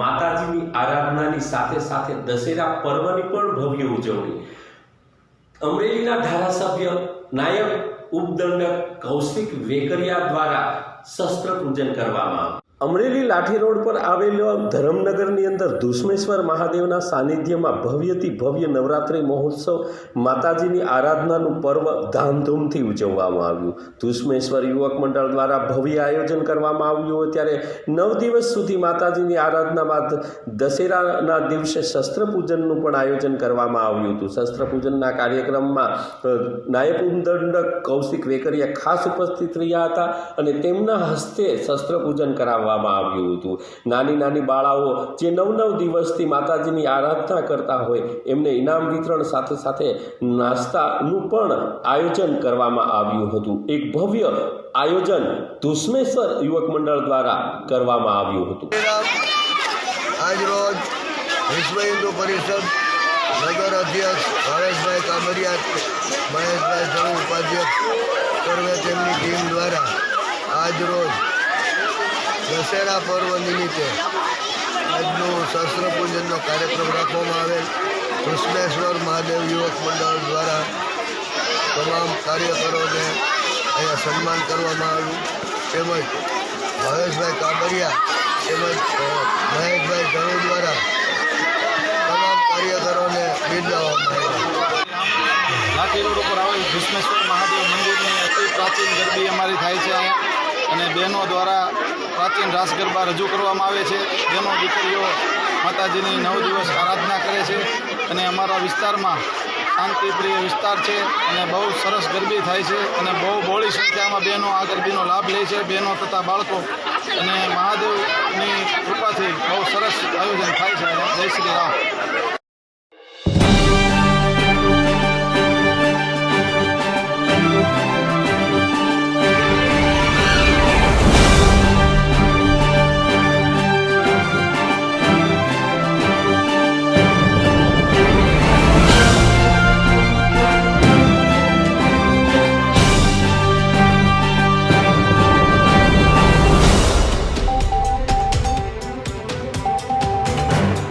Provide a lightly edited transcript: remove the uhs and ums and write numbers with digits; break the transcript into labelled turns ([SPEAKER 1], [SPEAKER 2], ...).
[SPEAKER 1] માતાજીની આરાધનાની સાથે સાથે દશેરા પર્વની પણ ભવ્ય ઉજવણી અમરેલીના ધારાસભ્ય નાયબ ઉપદંડક કૌશિક વેકરિયા દ્વારા શસ્ત્ર પૂજન કરવામાં આવ્યું। અમરેલી લાઠી રોડ પર આવેલા ધરમનગરની અંદર ધુષ્મેશ્વર મહાદેવના સાનિધ્યમાં ભવ્યથી ભવ્ય નવરાત્રિ મહોત્સવ માતાજીની આરાધનાનું પર્વ ધામધૂમથી ઉજવવામાં આવ્યું। ધુષ્મેશ્વર યુવક મંડળ દ્વારા ભવ્ય આયોજન કરવામાં આવ્યું ત્યારે 9 દિવસ સુધી માતાજીની આરાધના બાદ દશેરાના દિવસે શસ્ત્ર પૂજનનું પણ આયોજન કરવામાં આવ્યું હતું। શસ્ત્ર પૂજનના કાર્યક્રમમાં નાયબ ઉપદંડક કૌશિક વેકરિયા ખાસ ઉપસ્થિત રહ્યા હતા અને તેમના હસ્તે શસ્ત્ર પૂજન કરાવવામાં આવ્યું હતું। નાની નાની બાળાઓ જે 9 દિવસથી માતાજીની આરાધના કરતા હોય એમને ઇનામ વિતરણ સાથે સાથે નાસ્તાનું પણ આયોજન કરવામાં આવ્યું હતું। એક ભવ્ય આયોજન ધુષ્મેશ્વર યુવક મંડળ દ્વારા કરવામાં આવ્યું હતું।
[SPEAKER 2] આજ રોજ વિશ્વ હિન્દુ પરિષદ નગર અધ્યક્ષ ભાવેશભાઈ કામરિયા, મહેશભાઈ સૌ ઉપાધ્યક્ષ સર્વે તેમની ટીમ દ્વારા આજ રોજ દશેરા પર્વ નિમિત્તે આજનું શસ્ત્ર પૂજનનો કાર્યક્રમ રાખવામાં આવેલ। ધુષ્મેશ્વર મહાદેવ યુવક મંડળ દ્વારા તમામ કાર્યકરોને અહીંયા સન્માન કરવામાં આવ્યું, તેમજ ભાવેશભાઈ કાબરિયા તેમજ મહેશભાઈ ધણુ દ્વારા તમામ કાર્યકરોને બિરદાવવામાં આવ્યા।
[SPEAKER 3] લાઠી રોડ ઉપર આવેલ ધુષ્મેશ્વર મહાદેવ મંદિરની અતિ પ્રાચીન ગરબી અમારી થાય છે અહીંયા અને બહેનો દ્વારા પ્રાચીન રાસ ગરબા રજૂ કરવામાં આવે છે। બહેનો દીકરીઓ માતાજીની 9 દિવસ આરાધના કરે છે અને અમારા વિસ્તારમાં શાંતિપ્રિય વિસ્તાર છે અને બહુ સરસ ગરબી થાય છે અને બહુ બહોળી સંખ્યામાં બહેનો આ ગરબીનો લાભ લે છે, બહેનો તથા બાળકો, અને મહાદેવની કૃપાથી બહુ સરસ આયોજન થાય છે। જય શ્રી રામ।